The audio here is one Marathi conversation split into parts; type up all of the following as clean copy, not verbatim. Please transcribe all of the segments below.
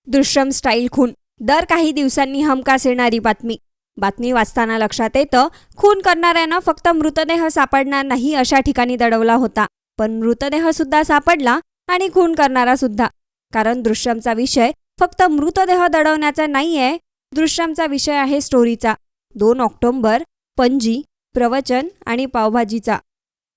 दृश्यम स्टाईल खून. दर काही दिवसांनी हमखास येणारी बातमी वाचताना लक्षात येतं, खून करणाऱ्यानं फक्त मृतदेह सापडणार नाही अशा ठिकाणी दडवला होता, पण मृतदेह सुद्धा सापडला आणि खून करणारा सुद्धा. कारण दृश्यमचा विषय फक्त मृतदेह दडवण्याचा नाहीये, दृश्यमचा विषय आहे स्टोरीचा. 2 ऑक्टोबर, पणजी, प्रवचन आणि पावभाजीचा.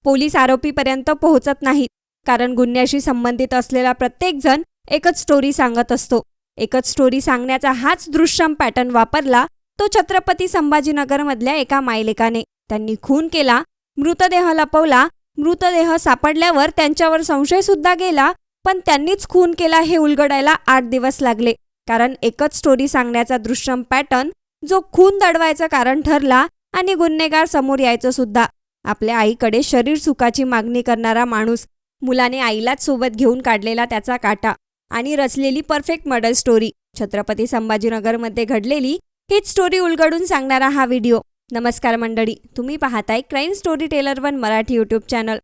पोलीस आरोपीपर्यंत पोहोचत नाहीत, कारण गुन्ह्याशी संबंधित असलेला प्रत्येक जण एकच स्टोरी सांगत असतो. एकच स्टोरी सांगण्याचा हाच दृश्यम पॅटर्न वापरला तो छत्रपती संभाजीनगरमधल्या एका मायलेकाने. त्यांनी खून केला, मृतदेह लपवला, मृतदेह सापडल्यावर त्यांच्यावर संशय सुद्धा गेला, पण त्यांनीच खून केला हे उलगडायला 8 दिवस लागले. कारण एकच स्टोरी सांगण्याचा दृश्यम पॅटर्न जो खून दडवायचं कारण ठरला आणि गुन्हेगार समोर यायचं सुद्धा. आपल्या आईकडे शरीर सुखाची मागणी करणारा माणूस, मुलाने आईलाच सोबत घेऊन काढलेला त्याचा काटा आणि रचलेली परफेक्ट मर्डर स्टोरी. छत्रपती संभाजीनगरमध्ये घडलेली हीच स्टोरी उलगडून सांगणारा हा व्हिडिओ. नमस्कार मंडळी, तुम्ही पाहताय crime story teller 1 Marathi YouTube channel.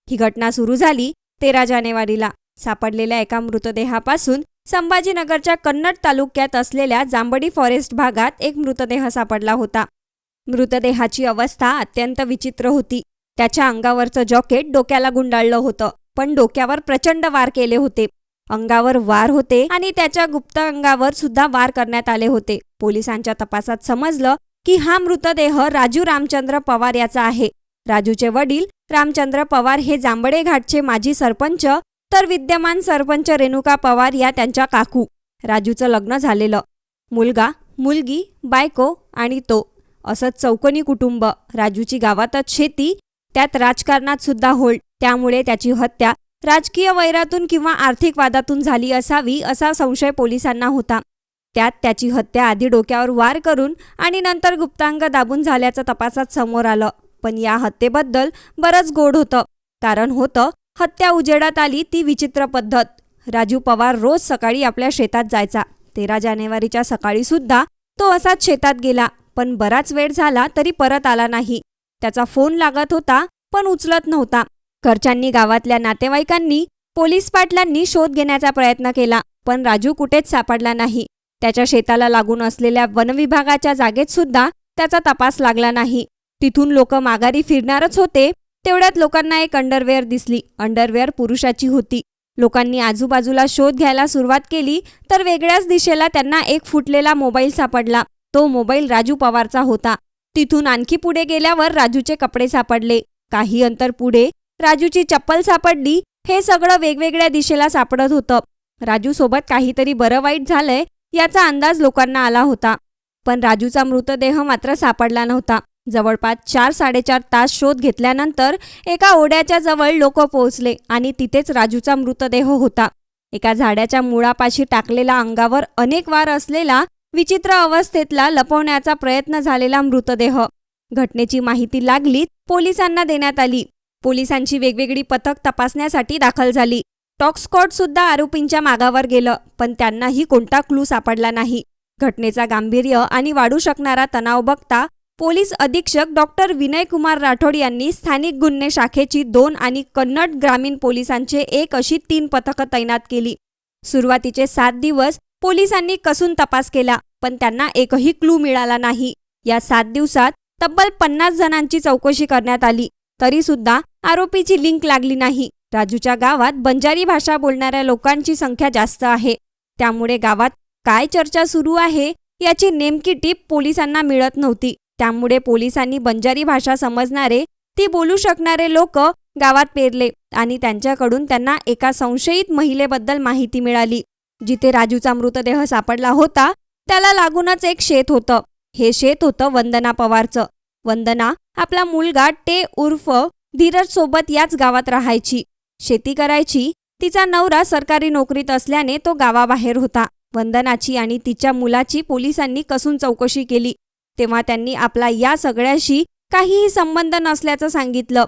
ही घटना सुरू झाली 13 जानेवारीला. सापडलेल्या एका मृतदेहापासून संभाजीनगरच्या कन्नड तालुक्यात असलेल्या जांभडी फॉरेस्ट भागात एक मृतदेह सापडला होता. मृतदेहाची अवस्था अत्यंत विचित्र होती. त्याच्या अंगावरचं जॉकेट डोक्याला गुंडाळलं होतं, पण डोक्यावर प्रचंड वार केले होते. अंगावर वार होते आणि त्याच्या गुप्त अंगावर सुद्धा वार करण्यात आले होते. पोलिसांच्या तपासात समजलं की हा मृतदेह राजू रामचंद्र पवार याचा आहे. राजूचे वडील रामचंद्र पवार हे जांभडे घाटचे माजी सरपंच, तर विद्यमान सरपंच रेणुका पवार या त्यांच्या काकू. राजूचं लग्न झालेलं, मुलगा, मुलगी, बायको आणि तो, असं चौकोनी कुटुंब. राजूची गावातच शेती, त्यात राजकारणात सुद्धा होल्ड. त्यामुळे त्याची हत्या राजकीय वैरातून किंवा आर्थिक वादातून झाली असावी असा संशय पोलिसांना होता. त्यात त्याची हत्या आधी डोक्यावर वार करून आणि नंतर गुप्तांग दाबून झाल्याचं तपासात समोर आलं. पण या हत्येबद्दल बरंच गोड होतं. कारण होतं, हत्या उजेडात आली ती विचित्र पद्धत. राजू पवार रोज सकाळी आपल्या शेतात जायचा. 13 जानेवारीच्या सकाळी सुद्धा तो असाच शेतात गेला, पण बराच वेळ झाला तरी परत आला नाही. त्याचा फोन लागत होता, पण उचलत नव्हता. घरच्यांनी, गावातल्या नातेवाईकांनी, पोलीस पाटलांनी शोध घेण्याचा प्रयत्न केला, पण राजू कुठेच सापडला नाही. त्याच्या शेताला लागून असलेल्या वनविभागाच्या जागेत सुद्धा त्याचा तपास लागला नाही. तिथून लोक माघारी फिरणारच होते, तेवढ्यात लोकांना एक अंडरवेअर दिसली. अंडरवेअर पुरुषाची होती. लोकांनी आजूबाजूला शोध घ्यायला सुरुवात केली, तर वेगळ्याच दिशेला त्यांना एक फुटलेला मोबाईल सापडला. तो मोबाईल राजू पवारचा होता. तिथून आणखी पुढे गेल्यावर राजूचे कपडे सापडले. काही अंतर पुढे राजूची चप्पल सापडली. हे सगळं वेगवेगळ्या दिशेला सापडत होतं. राजू सोबत काहीतरी बरं वाईट झालंय याचा अंदाज लोकांना आला होता, पण राजूचा मृतदेह मात्र सापडला नव्हता. जवळपास 4-4.5 तास शोध घेतल्यानंतर एका ओढ्याच्या जवळ लोक पोहोचले आणि तिथेच राजूचा मृतदेह होता. एका झाडाच्या मुळापाशी टाकलेला, अंगावर अनेक वार असलेला, विचित्र अवस्थेतला, लपवण्याचा प्रयत्न झालेला मृतदेह. घटनेची माहिती लागलीच पोलिसांना देण्यात आली. पोलिसांची वेगवेगळी पथक तपासण्यासाठी दाखल झाली. डॉग स्क्वॉड सुद्धा आरोपींच्या मागावर गेलं, पण त्यांनाही कोणता क्लू सापडला नाही. घटनेचा गांभीर्य आणि वाढू शकणारा तणाव बघता पोलीस अधीक्षक डॉक्टर विनय कुमार राठोड यांनी स्थानिक गुन्हे शाखेची 2 आणि कन्नड ग्रामीण पोलिसांचे 1 अशी 3 पथकं तैनात केली. सुरुवातीचे 7 दिवस पोलिसांनी कसून तपास केला, पण त्यांना एकही क्लू मिळाला नाही. या 7 दिवसात तब्बल 50 जणांची चौकशी करण्यात आली, तरी सुद्धा आरोपीची लिंक लागली नाही. राजूच्या गावात बंजारी भाषा बोलणाऱ्या लोकांची संख्या जास्त आहे, त्यामुळे गावात काय चर्चा सुरू आहे याची नेमकी टीप पोलिसांना मिळत नव्हती. त्यामुळे पोलिसांनी बंजारी भाषा समजणारे, ती बोलू शकणारे लोक गावात पेरले आणि त्यांच्याकडून त्यांना एका संशयित महिलेबद्दल माहिती मिळाली. जिथे राजूचा मृतदेह सापडला होता त्याला लागूनच एक शेत होतं. हे शेत होतं वंदना पवारचं. वंदना आपला मुलगा टे उर्फ धीरज सोबत याच गावात राहायची, शेती करायची. तिचा नवरा सरकारी नोकरीत असल्याने तो गावाबाहेर होता. वंदनाची आणि तिच्या मुलाची पोलिसांनी कसून चौकशी केली, तेव्हा त्यांनी आपला या सगळ्याशी काहीही संबंध नसल्याचं सांगितलं.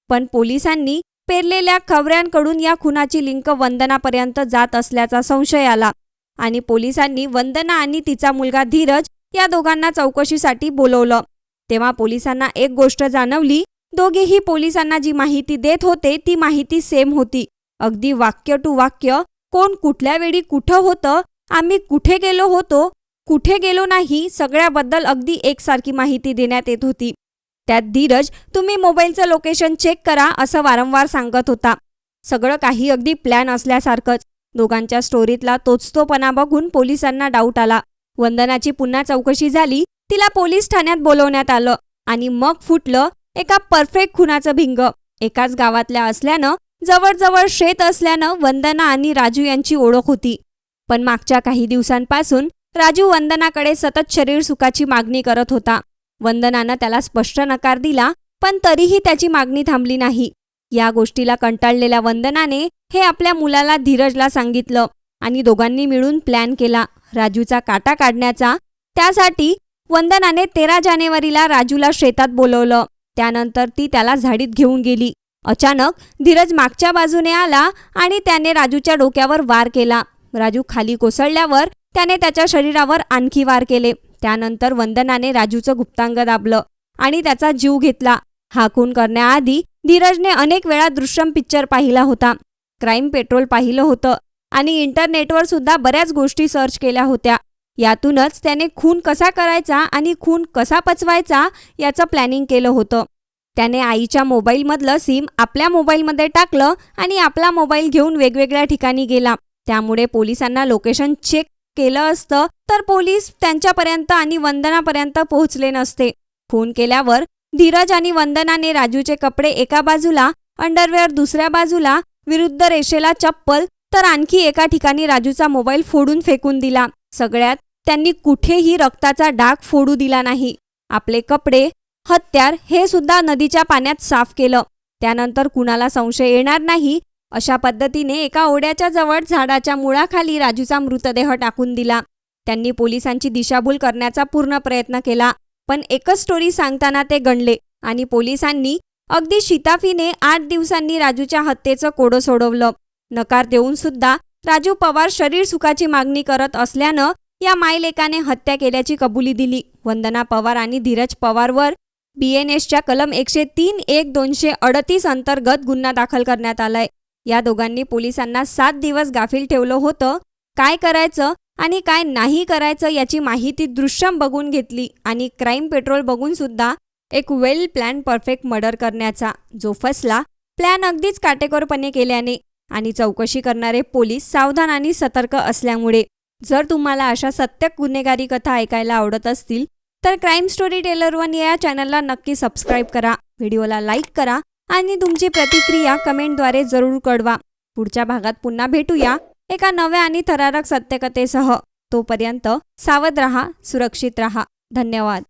पण पोलिसांनी पेरलेल्या खबऱ्यांकडून या खुनाची लिंक वंदनापर्यंत जात असल्याचा संशय आला आणि पोलिसांनी वंदना आणि तिचा मुलगा धीरज या दोघांना चौकशीसाठी बोलवलं. तेव्हा पोलिसांना एक गोष्ट जाणवली, दोघेही पोलिसांना जी माहिती देत होते ती माहिती सेम होती. अगदी वाक्य टू वाक्य कोण कुठल्या वेळी कुठं होतं आम्ही कुठे गेलो होतो, कुठे गेलो नाही, सगळ्याबद्दल अगदी एकसारखी माहिती देण्यात येत होती. त्यात धीरज, तुम्ही मोबाईलचं लोकेशन चेक करा असं वारंवार सांगत होता. सगळं काही अगदी प्लॅन असल्यासारखंच. दोघांच्या स्टोरीतला तोचतोपणा बघून पोलिसांना डाऊट आला. वंदनाची पुन्हा चौकशी झाली. तिला पोलीस ठाण्यात बोलवण्यात आलं आणि मग फुटलं एका परफेक्ट खुनाचं भिंग. एकाच गावातल्या असल्यानं, जवळजवळ शेत असल्यानं वंदना आणि राजू यांची ओळख होती. पण मागच्या काही दिवसांपासून राजू वंदनाकडे सतत शरीर सुखाची मागणी करत होता. वंदनानं त्याला स्पष्ट नकार दिला, पण तरीही त्याची मागणी थांबली नाही. या गोष्टीला कंटाळलेल्या वंदनाने हे आपल्या मुलाला धीरजला सांगितलं आणि दोघांनी मिळून प्लॅन केला राजूचा काटा काढण्याचा. त्यासाठी वंदनाने 13 जानेवारीला राजूला शेतात बोलवलं. त्यानंतर ती त्याला झाडीत घेऊन गेली. अचानक धीरज मागच्या बाजूने आला आणि त्याने राजूच्या डोक्यावर वार केला. राजू खाली कोसळल्यावर त्याने त्याच्या शरीरावर आणखी वार केले. त्यानंतर वंदनाने राजूचं गुप्तांग दाबलं आणि त्याचा जीव घेतला. हा खून करण्याआधी धीरजने अनेक वेळा दृश्यम पिक्चर पाहिला होता, क्राईम पेट्रोल पाहिलं होतं आणि इंटरनेटवर सुद्धा बऱ्याच गोष्टी सर्च केल्या होत्या. यातूनच त्याने खून कसा करायचा आणि खून कसा पचवायचा याचं प्लॅनिंग केलं होतं. त्याने आईच्या मोबाईलमधलं सिम आपल्या मोबाईलमध्ये टाकलं आणि आपला मोबाईल घेऊन वेगवेगळ्या ठिकाणी गेला. त्यामुळे पोलिसांना लोकेशन चेक केलं असतं तर पोलीस त्यांच्यापर्यंत आणि वंदनापर्यंत पोहोचले नसते. खून केल्यावर धीरज आणि वंदनाने राजूचे कपडे एका बाजूला, अंडरवेअर दुसऱ्या बाजूला, विरुद्ध रेषेला चप्पल, तर आणखी एका ठिकाणी राजूचा मोबाईल फोडून फेकून दिला. सगळ्यात त्यांनी कुठेही रक्ताचा डाग फोडू दिला नाही. आपले कपडे, हत्यार हे सुद्धा नदीच्या पाण्यात साफ केलं. त्यानंतर कुणाला संशय येणार नाही अशा पद्धतीने एका ओढ्याच्या जवळ झाडाच्या मुळाखाली राजूचा मृतदेह टाकून दिला. त्यांनी पोलिसांची दिशाभूल करण्याचा पूर्ण प्रयत्न केला, पण एकच स्टोरी सांगताना ते गणले आणि पोलिसांनी अगदी शिताफीने 8 दिवसांनी राजूच्या हत्येचं कोडं सोडवलं. नकार देऊन सुद्धा राजू पवार शरीर सुखाची मागणी करत असल्यानं या मायलेकाने हत्या केल्याची कबुली दिली. वंदना पवार आणि धीरज पवारवर BNSच्या कलम 103(1)(238) अंतर्गत गुन्हा दाखल करण्यात आलाय. या दोघांनी पोलिसांना 7 दिवस गाफील ठेवलं होतं. काय करायचं आणि काय नाही करायचं याची माहिती दृश्यम बघून घेतली आणि क्राईम पेट्रोल बघून सुद्धा एक वेल प्लॅन परफेक्ट मर्डर करण्याचा, जो फसला. प्लॅन अगदीच काटेकोरपणे केल्याने आणि चौकशी करणारे पोलीस सावधान आणि सतर्क असल्यामुळे. जर तुम्हाला अशा सत्य गुन्हेगारी कथा ऐकायला आवडत असतील तर क्राईम स्टोरी टेलर 1 या चॅनलला नक्की सबस्क्राईब करा, व्हिडिओला लाईक करा आणि तुमची प्रतिक्रिया कमेंटद्वारे जरूर कळवा. पुढच्या भागात पुन्हा भेटूया एका नव्या आणि थरारक सत्यकथेसह. तोपर्यंत सावध रहा, सुरक्षित रहा. धन्यवाद.